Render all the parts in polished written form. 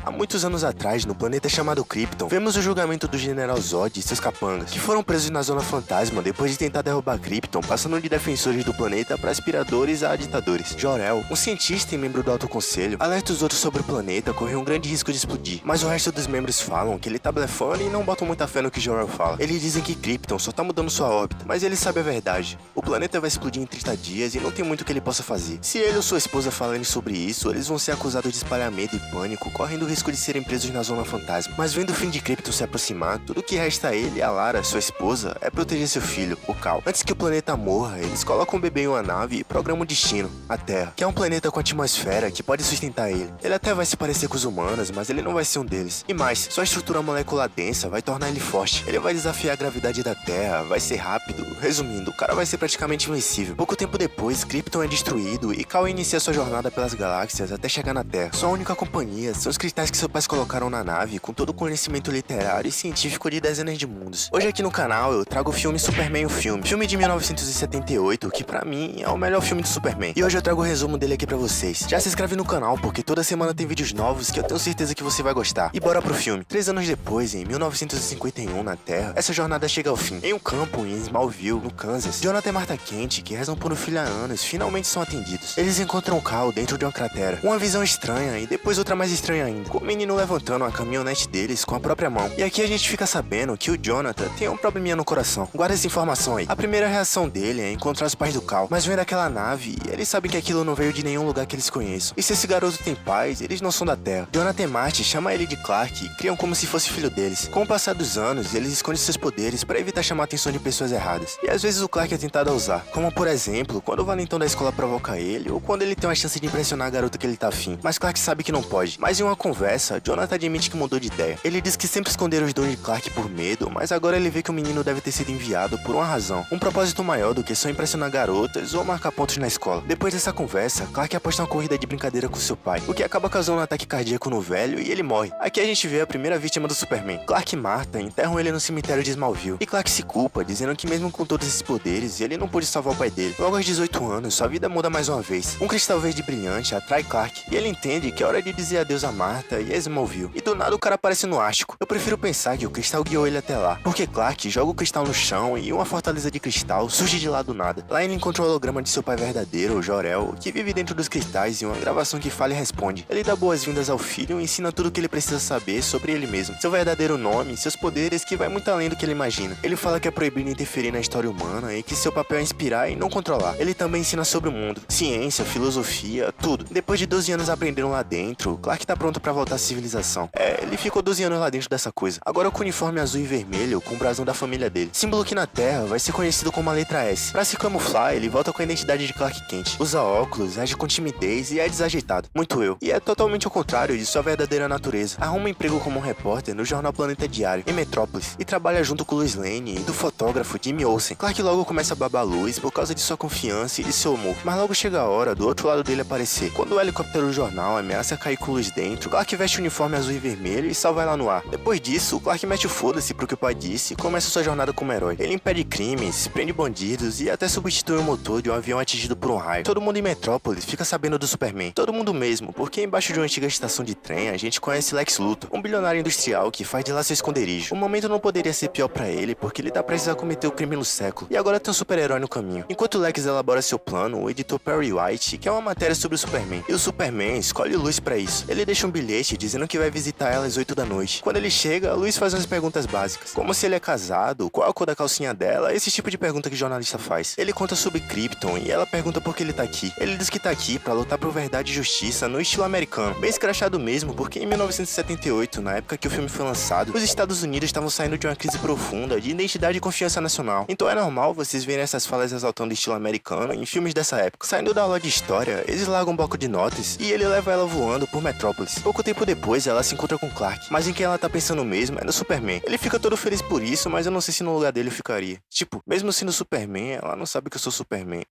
Há muitos anos atrás, no planeta chamado Krypton, vemos o julgamento do General Zod e seus capangas, que foram presos na Zona Fantasma depois de tentar derrubar Krypton, passando de defensores do planeta para aspiradores a ditadores. Jor-El, um cientista e membro do Alto Conselho, alerta os outros sobre o planeta correr um grande risco de explodir, mas o resto dos membros falam que ele tá blefando e não botam muita fé no que Jor-El fala. Eles dizem que Krypton só tá mudando sua órbita, mas ele sabe a verdade. O planeta vai explodir em 30 dias e não tem muito que ele possa fazer. Se ele ou sua esposa falarem sobre isso, eles vão ser acusados de espalhar medo e pânico, correndo o risco de serem presos na Zona Fantasma. Mas vendo o fim de Krypton se aproximar, tudo que resta a ele e a Lara, sua esposa, é proteger seu filho, o Kal. Antes que o planeta morra, eles colocam o bebê em uma nave e programam o destino, a Terra, que é um planeta com atmosfera que pode sustentar ele. Ele até vai se parecer com os humanos, mas ele não vai ser um deles. E mais, sua estrutura molecular densa vai tornar ele forte. Ele vai desafiar a gravidade da Terra, vai ser rápido. Resumindo, o cara vai ser praticamente invencível. Pouco tempo depois, Krypton é destruído e Kal inicia sua jornada pelas galáxias até chegar na Terra. Sua única companhia são os cristais que seus pais colocaram na nave, com todo o conhecimento literário e científico de dezenas de mundos. Hoje aqui no canal eu trago o filme Superman o filme de 1978, que pra mim é o melhor filme do Superman. E hoje eu trago o resumo dele aqui pra vocês. Já se inscreve no canal, porque toda semana tem vídeos novos que eu tenho certeza que você vai gostar. E bora pro filme. 3 anos depois, em 1951, na Terra, essa jornada chega ao fim. Em um campo em Smallville, no Kansas, Jonathan e Martha Kent, que rezam por um filho há anos, finalmente são atendidos. Eles encontram Kal dentro de uma cratera. Uma visão estranha e depois outra mais estranha ainda, com o menino levantando a caminhonete deles com a própria mão. E aqui a gente fica sabendo que o Jonathan tem um probleminha no coração. Guarda essa informação aí. A primeira reação dele é encontrar os pais do Kal, mas vem daquela nave e eles sabem que aquilo não veio de nenhum lugar que eles conheçam. E se esse garoto tem pais, eles não são da Terra. Jonathan e Marty chama ele de Clark e criam como se fosse filho deles. Com o passar dos anos, eles escondem seus poderes para evitar chamar a atenção de pessoas erradas. E às vezes o Clark é tentado a usar, como por exemplo, quando o valentão da escola provoca ele, ou quando ele tem uma chance de impressionar a garota que ele tá afim. Mas Clark sabe que não pode. Mas em uma conversa, Jonathan admite que mudou de ideia. Ele diz que sempre esconderam os dons de Clark por medo, mas agora ele vê que o menino deve ter sido enviado por uma razão. Um propósito maior do que só impressionar garotas ou marcar pontos na escola. Depois dessa conversa, Clark aposta uma corrida de brincadeira com seu pai, o que acaba causando um ataque cardíaco no velho e ele morre. Aqui a gente vê a primeira vítima do Superman. Clark e Martha enterram ele no cemitério de Smallville. E Clark se culpa, dizendo que mesmo com todos esses poderes, ele não pôde salvar o pai dele. Logo aos 18 anos, sua vida muda mais uma vez. Um cristal verde brilhante atrai Clark, e ele entende que é hora de dizer adeus a Martha e a Smallville. E do nada o cara aparece no Ártico. Eu prefiro pensar que o cristal guiou ele até lá, porque Clark joga o cristal no chão e uma fortaleza de cristal surge de lá do nada. Lá ele encontra o holograma de seu pai verdadeiro, o Jor-El, que vive dentro dos cristais e uma gravação que fala e responde. Ele dá boas-vindas ao filho e ensina tudo o que ele precisa saber sobre ele mesmo, seu verdadeiro nome, seus poderes, que vai muito além do que ele imagina. Ele fala que é proibido interferir na história humana e que seu papel é inspirar e não controlar. Ele também ensina sobre o mundo, ciência, filosofia, tudo. Depois de 12 anos aprendendo lá dentro, Clark tá pronto pra voltar à civilização. Ele ficou 12 anos lá dentro dessa coisa. Agora com o uniforme azul e vermelho com o brasão da família dele. Símbolo que na Terra vai ser conhecido como a letra S. Pra se camuflar, ele volta com a identidade de Clark Kent. Usa óculos, age com timidez e é desajeitado. Muito eu. E é totalmente ao contrário de sua verdadeira natureza. Arruma um emprego como um repórter no jornal Planeta Diário, em Metrópolis, e trabalha junto com Lois Lane e do fotógrafo Jimmy Olsen. Clark logo começa a babar Lois por causa de sua confiança e de seu humor. Mas logo chega a hora do outro lado dele aparecer. Quando o helicóptero do jornal ameaça cair com Lois dentro, Clark veste o uniforme azul e vermelho e salva ela no ar. Depois disso, Clark mete o foda-se pro que o pai disse e começa sua jornada como herói. Ele impede crimes, prende bandidos e até substitui o motor de um avião atingido por um raio. Todo mundo em Metrópolis fica sabendo do Superman. Todo mundo mesmo, porque embaixo de uma antiga estação de trem a gente conhece Lex Luthor, um bilionário industrial que faz de lá seu esconderijo. O momento não poderia ser pior pra ele, porque ele tá prestes a cometer o crime no século. E agora tem um super-herói no caminho. Enquanto Lex elabora seu plano, o editor Perry White quer uma matéria sobre o Superman. E o Superman escolhe Lois pra isso. Ele deixa um bilhete dizendo que vai visitar ela às 8 da noite. Quando ele chega, Lois faz umas perguntas básicas, como se ele é casado, qual a cor da calcinha dela, esse tipo de pergunta que jornalista faz. Ele conta sobre Krypton e ela pergunta por que ele tá aqui. Ele diz que tá aqui pra lutar por verdade e justiça no estilo americano. Bem escrachado mesmo, porque em 1978, na época que o filme foi lançado, os Estados Unidos estavam saindo de uma crise profunda de identidade e confiança nacional. Então é normal vocês verem essas falas exaltando o estilo americano em filmes dessa época. Saindo da aula de história, eles largam um bloco de notas e ele leva ela voando por Metrópolis. Pouco tempo depois, ela se encontra com Clark, mas em quem ela tá pensando mesmo é no Superman. Ele fica todo feliz por isso, mas eu não sei se no lugar dele eu ficaria. Tipo, mesmo sendo Superman, ela não sabe que eu sou Superman.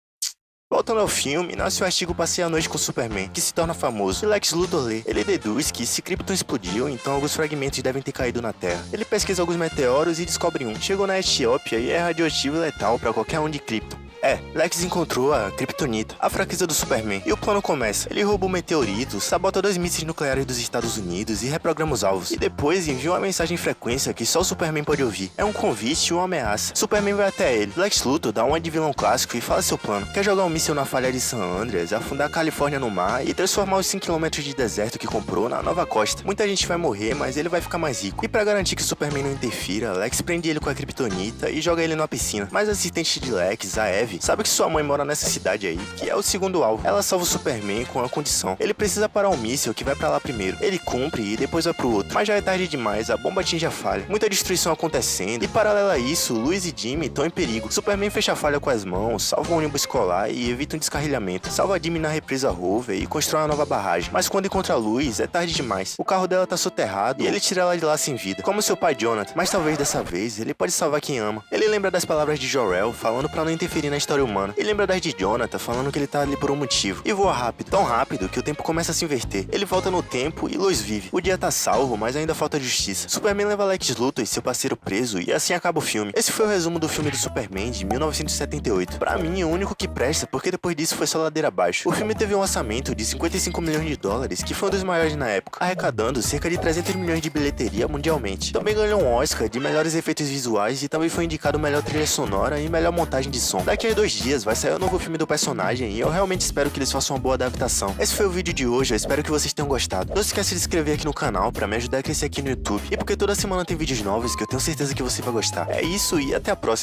Voltando ao filme, nasce o artigo Passei a Noite com Superman, que se torna famoso. E Lex Luthor lê. Ele deduz que se Krypton explodiu, então alguns fragmentos devem ter caído na Terra. Ele pesquisa alguns meteoros e descobre um. Chegou na Etiópia e é radioativo e letal para qualquer um de Krypton. Lex encontrou a Kryptonita, a fraqueza do Superman, e o plano começa. Ele rouba um meteorito, sabota 2 mísseis nucleares dos Estados Unidos e reprograma os alvos. E depois envia uma mensagem em frequência que só o Superman pode ouvir. É um convite e uma ameaça. Superman vai até ele. Lex Luthor dá uma de vilão clássico e fala seu plano. Quer jogar um míssil na falha de San Andreas, afundar a Califórnia no mar e transformar os 5 km de deserto que comprou na nova costa. Muita gente vai morrer, mas ele vai ficar mais rico. E pra garantir que o Superman não interfira, Lex prende ele com a Kryptonita e joga ele numa piscina. Mas a assistente de Lex, a Eve, sabe que sua mãe mora nessa cidade aí, que é o segundo alvo. Ela salva o Superman com uma condição. Ele precisa parar um míssil que vai pra lá primeiro. Ele cumpre e depois vai pro outro. Mas já é tarde demais, a bomba atinge a falha. Muita destruição acontecendo e paralelo a isso, Lois e Jimmy estão em perigo. Superman fecha a falha com as mãos, salva um ônibus escolar e evita um descarrilhamento. Salva Jimmy na represa Hoover e constrói uma nova barragem. Mas quando encontra a Lois, é tarde demais. O carro dela tá soterrado e ele tira ela de lá sem vida. Como seu pai Jonathan, mas talvez dessa vez ele pode salvar quem ama. Ele lembra das palavras de Jor-El falando pra não interferir na história humana. E lembra das de Jonathan falando que ele tá ali por um motivo. E voa rápido, tão rápido que o tempo começa a se inverter. Ele volta no tempo e Lois vive. O dia tá salvo, mas ainda falta justiça. Superman leva Lex Luthor e seu parceiro preso e assim acaba o filme. Esse foi o resumo do filme do Superman de 1978. Pra mim, é o único que presta, porque depois disso foi só ladeira abaixo. O filme teve um orçamento de 55 milhões de dólares, que foi um dos maiores na época, arrecadando cerca de 300 milhões de bilheteria mundialmente. Também ganhou um Oscar de melhores efeitos visuais e também foi indicado melhor trilha sonora e melhor montagem de som. Daqui a 2 dias vai sair o novo filme do personagem e eu realmente espero que eles façam uma boa adaptação. Esse foi o vídeo de hoje, eu espero que vocês tenham gostado. Não se esqueça de se inscrever aqui no canal pra me ajudar a crescer aqui no YouTube. E porque toda semana tem vídeos novos que eu tenho certeza que você vai gostar. É isso e até a próxima.